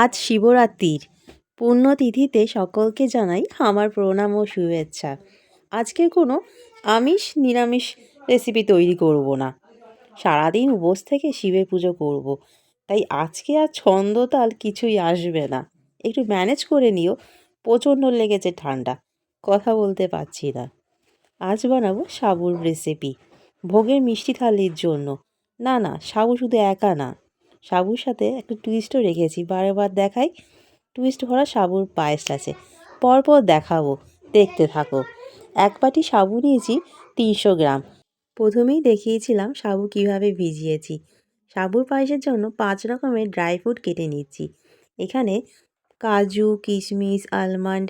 আজ শিবরাত্রির পুণ্যতিথিতে সকলকে জানাই আমার প্রণাম ও শুভেচ্ছা। আজকে কোনো আমিষ নিরামিষ রেসিপি তৈরি করব না। সারাদিন উপোস থেকে শিবের পুজো করব। তাই আজকে আর ছন্দতাল কিছুই আসবে না। একটু ম্যানেজ করে নিও, প্রচণ্ড লেগেছে ঠান্ডা, কথা বলতে পারছি না। আজ বানাবো সাবুর রেসিপি ভোগের মিষ্টি থালির জন্য। না না, সাবু শুধু একা না, সাবুর সাথে একটা টুইস্টও রেখেছি। বারবার দেখাই, টুইস্ট ভরা সাবুর পায়েস আছে, পরপর দেখাবো, দেখতে থাকো। এক বাটি সাবু নিয়েছি 300 গ্রাম। প্রথমেই দেখিয়েছিলাম সাবু কিভাবে ভিজিয়েছি। সাবুর পায়েসের জন্য 5 রকমের ড্রাই ফ্রুট কেটে নিচ্ছি। এখানে কাজু, কিশমিশ, আলমন্ড,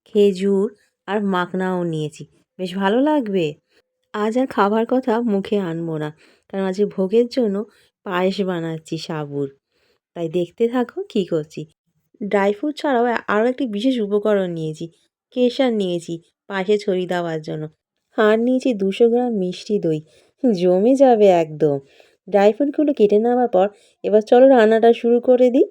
খেজুর আর মাখনাও নিয়েছি। বেশ ভালো লাগবে। আজ আর খাবার কথা মুখে আনবো না, কারণ আজ ভোগের জন্য পায়েস বানাচ্ছি সাবুর। তাই দেখতে থাকো কী করছি। ড্রাই ফ্রুট ছাড়াও আরও একটি বিশেষ উপকরণ নিয়েছি। কেশর নিয়েছি পায়েসে ছড়িয়ে দেওয়ার জন্য। আর নিয়েছি 200 গ্রাম মিষ্টি দই। জমে যাবে একদম। ড্রাই ফ্রুটগুলো কেটে নেওয়ার পর এবার চলো রান্নাটা শুরু করে দিই।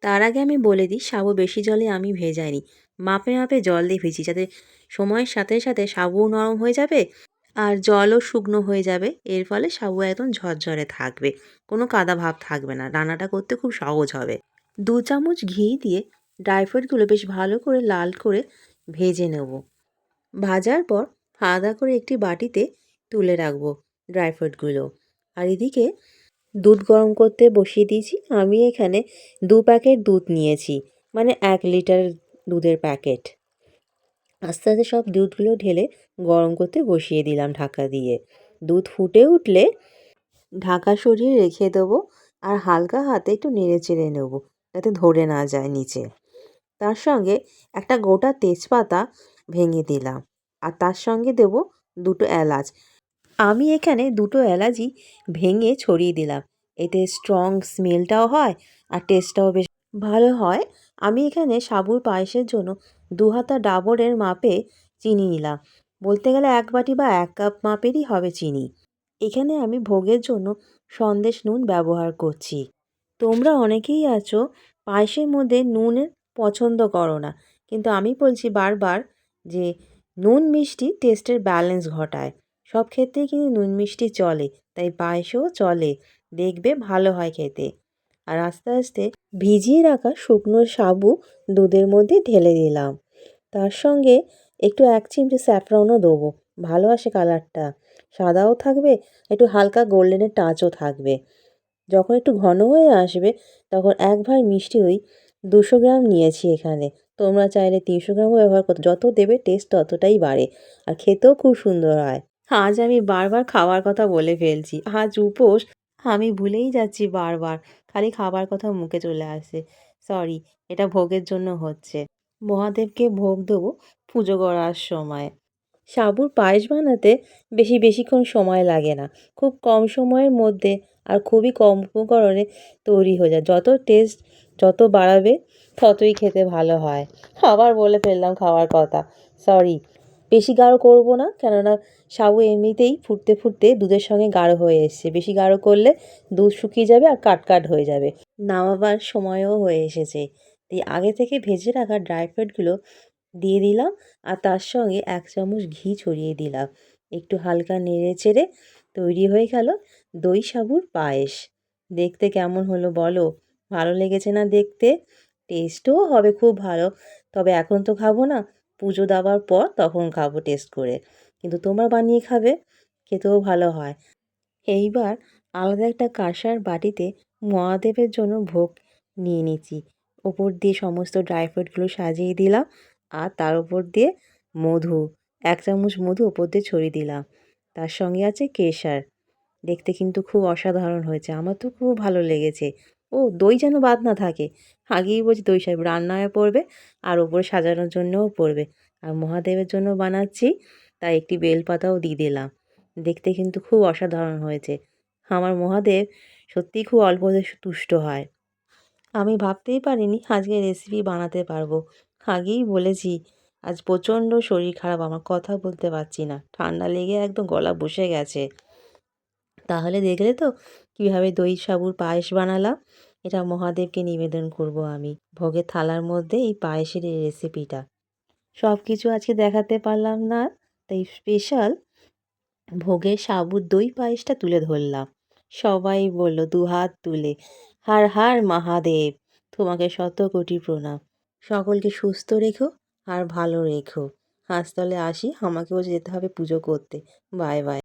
তার আগে আমি বলে দিই, সাবু বেশি জলে আমি ভেজাইনি। মাপে মাপে জল দিয়ে ভেজি, যাতে সময়ের সাথে সাথে সাবুও নরম হয়ে যাবে আর জলও শুকনো হয়ে যাবে। এর ফলে সাবু একদম ঝরঝরে থাকবে, কোনো কাদা ভাব থাকবে না। রান্নাটা করতে খুব সহজ হবে। 2 চামচ ঘি দিয়ে ড্রাই ফ্রুটগুলো বেশ ভালো করে লাল করে ভেজে নেব। ভাজার পর আলাদা করে একটি বাটিতে তুলে রাখবো ড্রাই ফ্রুটগুলো। আর এদিকে দুধ গরম করতে বসিয়ে দিয়েছি। আমি এখানে 2 প্যাকেট দুধ নিয়েছি, মানে 1 লিটার দুধের প্যাকেট। আস্তে আস্তে সব দুধগুলো ঢেলে গরম করতে বসিয়ে দিলাম ঢাকা দিয়ে। দুধ ফুটে উঠলে ঢাকা সরিয়ে রেখে দেবো আর হালকা হাতে একটু নেড়ে চেড়ে নেবো, যাতে ধরে না যায় নিচে। তার সঙ্গে একটা গোটা তেজপাতা ভেঙে দিলাম আর তার সঙ্গে দেবো 2টো এলাচ। আমি এখানে 2টো এলাচই ভেঙে ছড়িয়ে দিলাম। এতে স্ট্রং স্মেলটাও হয় আর টেস্টটাও বেশ ভালো হয়। আমি এখানে সাবুর পায়েসের জন্য 2 হাতা ডাবরের মাপে চিনি নিলাম। বলতে গেলে 1 বাটি বা 1 কাপ মাপেরই হবে চিনি। এখানে আমি ভোগের জন্য সন্দেশ নুন ব্যবহার করছি। তোমরা অনেকেই আছো পায়েসের মধ্যে নুনের পছন্দ করো না, কিন্তু আমি বলছি বারবার যে নুন মিষ্টি টেস্টের ব্যালেন্স ঘটায়। সব ক্ষেত্রেই কিন্তু নুন মিষ্টি চলে, তাই পায়েসেও চলে, দেখবে ভালো হয় খেতে। আর আস্তে আস্তে ভিজিয়ে রাখা শুকনো সাবু দুধের মধ্যে ঢেলে দিলাম। তার সঙ্গে একটু 1 চিমটে স্যাফরনও দেবো, ভালো আসে কালারটা। সাদাও থাকবে, একটু হালকা গোল্ডেনের টাচও থাকবে। যখন একটু ঘন হয়ে আসবে তখন 1 ভাঁড় মিষ্টি দই 200 গ্রাম নিয়েছি এখানে। তোমরা চাইলে 300 গ্রামও ব্যবহার করতে, যত দেবে টেস্ট ততটাই বাড়ে আর খেতেও খুব সুন্দর হয়। আজ আমি বারবার খাওয়ার কথা বলে ফেলছি। আজ উপোস, আমি ভুলেই যাচ্ছি বারবার। খালি খাবার কথা মুখে চলে আসে। সরি, এটা ভোগের জন্য হচ্ছে। মহাদেবকে ভোগ দেবো পুজো করার সময়। সাবুর পায়েস বানাতে বেশিক্ষণ সময় লাগে না। খুব কম সময়ের মধ্যে আর খুবই কম উপকরণে তৈরি হয়ে যায়। যত বাড়াবে ততই খেতে ভালো হয়। আবার বলে ফেললাম খাওয়ার কথা, সরি। বেশি গাঢ় করব না, কেননা সাবু এমনিতেই ফুটতে ফুটতে দুধের সঙ্গে গাঢ় হয়ে এসছে। বেশি গাঢ় করলে দুধ শুকিয়ে যাবে আর কাট হয়ে যাবে। নামাবার সময়ও হয়ে এসেছে। তাই আগে থেকে ভেজে রাখা ড্রাই ফ্রুটগুলো দিয়ে দিলাম আর তার সঙ্গে 1 চামচ ঘি ছড়িয়ে দিলাম। একটু হালকা নেড়ে চেড়ে তৈরি হয়ে গেল দই সাবুর পায়েস। দেখতে কেমন হলো বলো? ভালো লেগেছে না দেখতে? টেস্টও হবে খুব ভালো। তবে এখন তো খাবো না, পুজো দেওয়ার পর তখন খাবো টেস্ট করে। কিন্তু তোমরা বানিয়ে খাবে, খেতেও ভালো হয়। এইবার আলাদা একটা কাঁসার বাটিতে মহাদেবের জন্য ভোগ নিয়ে নিচ্ছি। ওপর দিয়ে সমস্ত ড্রাই ফ্রুটগুলো সাজিয়ে দিলাম আর তার উপর দিয়ে মধু, 1 চামচ মধু ওপর দিয়ে ছড়িয়ে দিলাম। তার সঙ্গে আছে কেশর। দেখতে কিন্তু খুব অসাধারণ হয়েছে, আমার তো খুব ভালো লেগেছে। ও, দই যেন বাদ না থাকে। আগেই বলছি দই সাহেব রান্নায় পড়বে আর ওপরে সাজানোর জন্যও পড়বে। আর মহাদেবের জন্য বানাচ্ছি, তাই একটি বেলপাতাও দিয়ে দিলাম। দেখতে কিন্তু খুব অসাধারণ হয়েছে। আমার মহাদেব সত্যিই খুব অল্পতে তুষ্ট হয়। আমি ভাবতেই পারিনি আজকে রেসিপি বানাতে পারবো। আগেই বলেছি আজ প্রচণ্ড শরীর খারাপ আমার, কথা বলতে পারছি না। ঠান্ডা লেগে একদম গলা বসে গেছে। তাহলে দেখলে তো কীভাবে দই সাবুর পায়েস বানালাম। এটা মহাদেবকে নিবেদন করব আমি। ভোগের থালার মধ্যে এই পায়েসের এই রেসিপিটা। সব কিছু আজকে দেখাতে পারলাম না, তাই স্পেশাল ভোগের সাবুর দই পায়েসটা তুলে ধরলাম। সবাই বলল দুহাত তুলে, হার হার মহাদেব, তোমাকে শত কোটি প্রণাম। সকলকে সুস্থ রেখো আর ভালো রেখো। হাঁসতলে আসি, আমাকেও যেতে হবে পুজো করতে। Bye bye.